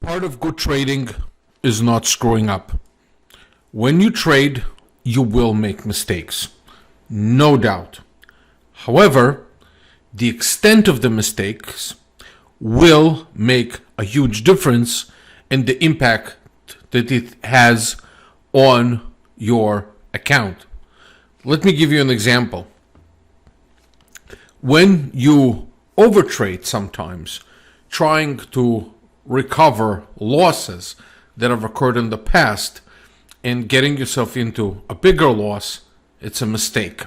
Part of good trading is not screwing up. When you trade, you will make mistakes. No doubt. However, the extent of the mistakes will make a huge difference in the impact that it has on your account. Let me give you an example. When you overtrade sometimes, trying to recover losses that have occurred in the past and getting yourself into a bigger loss, it's a mistake.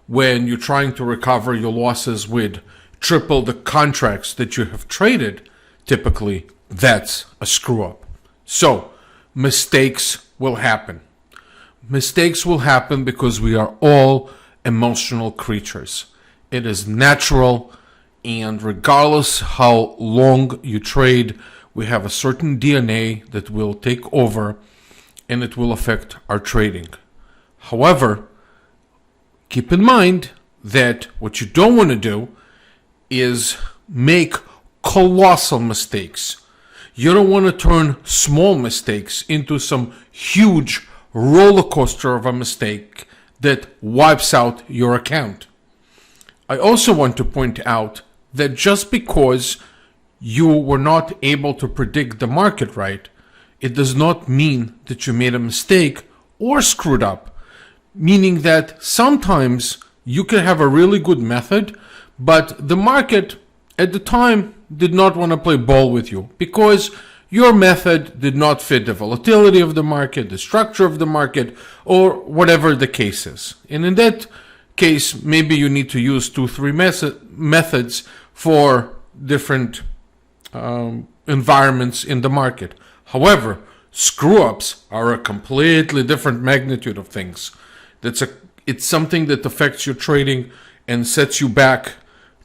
When you're trying to recover your losses with triple the contracts that you have traded, typically that's a screw up. So, mistakes will happen. Mistakes will happen because we are all emotional creatures. It is natural, and regardless how long you trade, we have a certain DNA that will take over and it will affect our trading. However, keep in mind that what you don't want to do is make colossal mistakes. You don't want to turn small mistakes into some huge roller coaster of a mistake that wipes out your account. I also want to point out that just because you were not able to predict the market right, it does not mean that you made a mistake or screwed up. Meaning that sometimes you can have a really good method, but the market at the time did not want to play ball with you because your method did not fit the volatility of the market, the structure of the market, or whatever the case is. And in that case, maybe you need to use 2-3 methods for different environments in the market. However, screw-ups are a completely different magnitude of things. It's something that affects your trading and sets you back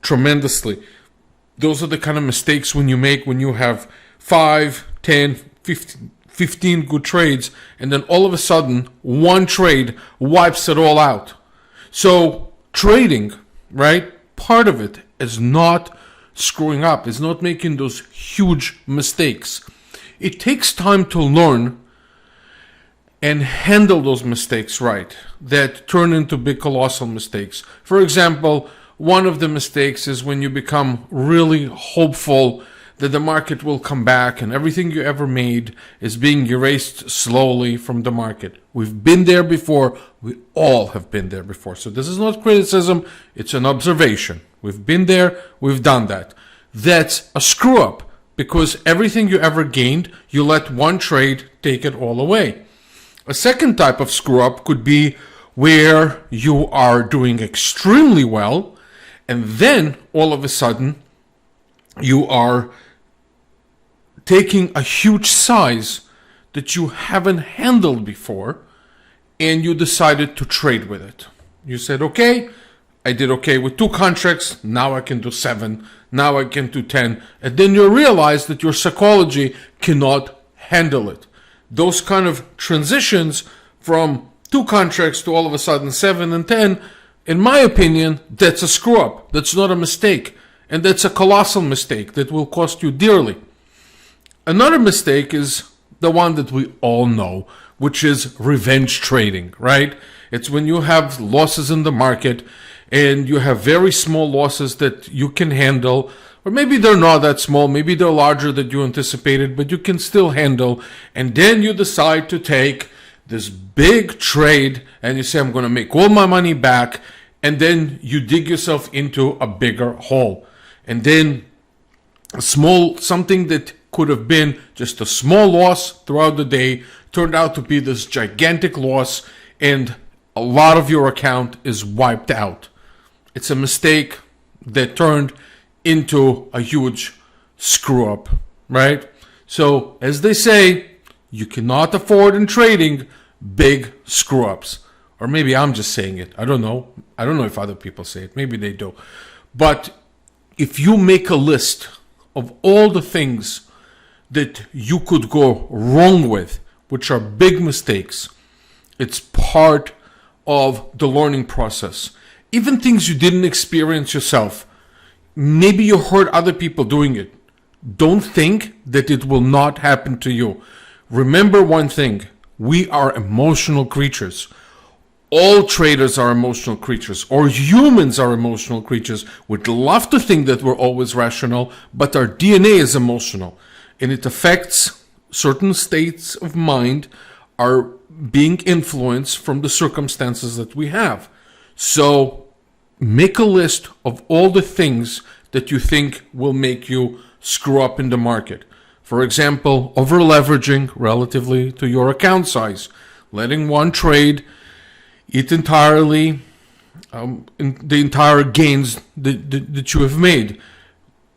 tremendously. Those are the kind of mistakes when you have 5, 10, 15 good trades, and then all of a sudden, one trade wipes it all out. So trading, right, part of it is not screwing up, is not making those huge mistakes. It takes time to learn and handle those mistakes right that turn into big colossal mistakes. For example, one of the mistakes is when you become really hopeful that the market will come back and everything you ever made is being erased slowly from the market. We've been there before. We all have been there before. So this is not criticism. It's an observation. We've been there. We've done that. That's a screw up because everything you ever gained, you let one trade take it all away. A second type of screw up could be where you are doing extremely well and then all of a sudden you are taking a huge size that you haven't handled before and you decided to trade with it. You said, okay, I did okay with 2 contracts, now I can do 7, now I can do 10, and then you realize that your psychology cannot handle it. Those kind of transitions from 2 contracts to all of a sudden 7 and 10, in my opinion, that's a screw up. That's not a mistake. And that's a colossal mistake that will cost you dearly. Another mistake is the one that we all know, which is revenge trading, right? It's when you have losses in the market and you have very small losses that you can handle, or maybe they're not that small, maybe they're larger than you anticipated, but you can still handle. And then you decide to take this big trade and you say, I'm going to make all my money back. And then you dig yourself into a bigger hole. And then something that could have been just a small loss throughout the day turned out to be this gigantic loss and a lot of your account is wiped out. It's a mistake that turned into a huge screw up, right? So as they say, you cannot afford in trading big screw ups. Or maybe I'm just saying it. I don't know. I don't know if other people say it. Maybe they do. But if you make a list of all the things that you could go wrong with, which are big mistakes, it's part of the learning process. Even things you didn't experience yourself. Maybe you heard other people doing it. Don't think that it will not happen to you. Remember one thing, we are emotional creatures. All traders are emotional creatures, or humans are emotional creatures. We'd love to think that we're always rational, but our DNA is emotional, and it affects certain states of mind are being influenced from the circumstances that we have. So make a list of all the things that you think will make you screw up in the market. For example, over leveraging relatively to your account size, letting one trade eat entirely in the entire gains that you have made.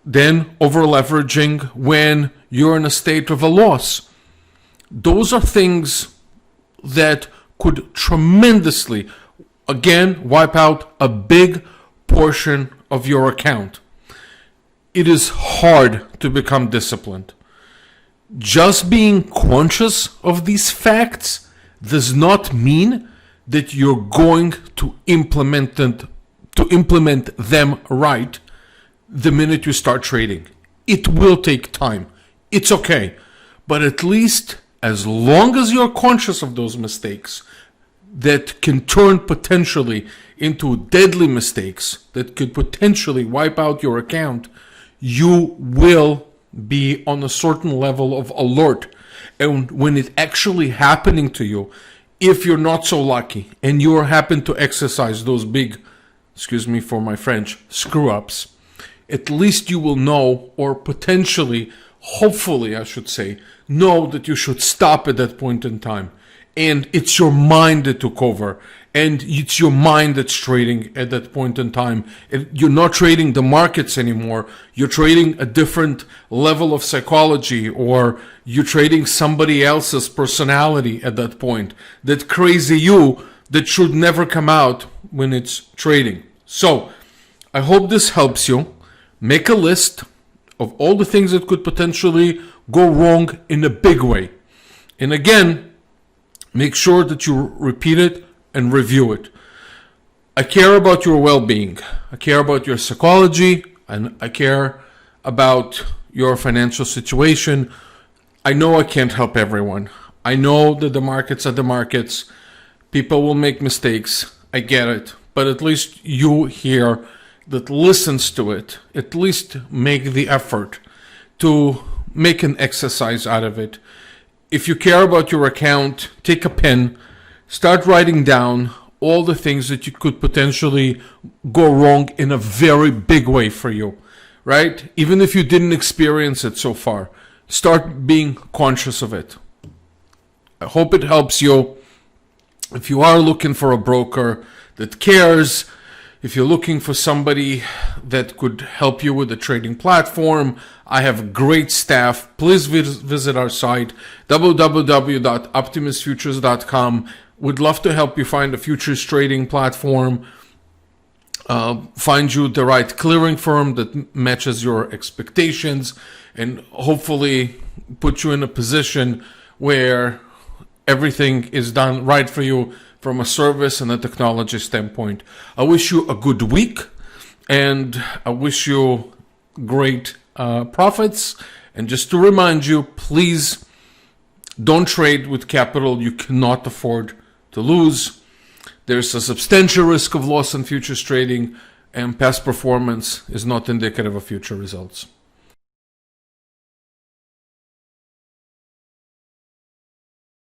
Then over leveraging when you're in a state of a loss. Those are things that could tremendously, again, wipe out a big portion of your account. It is hard to become disciplined. Just being conscious of these facts does not mean that you're going to implement them right the minute you start trading. It will take time. It's okay. But at least as long as you're conscious of those mistakes that can turn potentially into deadly mistakes that could potentially wipe out your account, you will be on a certain level of alert. And when it's actually happening to you, if you're not so lucky and you happen to exercise those big, excuse me for my French, screw-ups, at least you will know, or potentially, hopefully I should say, know that you should stop at that point in time. And it's your mind that took over, and it's your mind that's trading at that point in time. You're not trading the markets anymore. You're trading a different level of psychology, or you're trading somebody else's personality at that point. That crazy you that should never come out when it's trading. So, I hope this helps you. Make a list of all the things that could potentially go wrong in a big way. And again, make sure that you repeat it and review it. I care about your well-being. I care about your psychology, and I care about your financial situation. I know I can't help everyone. I know that the markets are the markets. People will make mistakes. I get it. But at least you here that listens to it, at least make the effort to make an exercise out of it. If you care about your account, take a pen, start writing down all the things that you could potentially go wrong in a very big way for you, right? Even if you didn't experience it so far, start being conscious of it. I hope it helps you. If you are looking for a broker that cares, if you're looking for somebody that could help you with a trading platform, I have great staff. Please visit our site, www.optimusfutures.com. We'd love to help you find a futures trading platform, find you the right clearing firm that matches your expectations, and hopefully put you in a position where everything is done right for you from a service and a technology standpoint. I wish you a good week, and I wish you great profits. And just to remind you, please don't trade with capital you cannot afford to lose. There's a substantial risk of loss in futures trading, and past performance is not indicative of future results.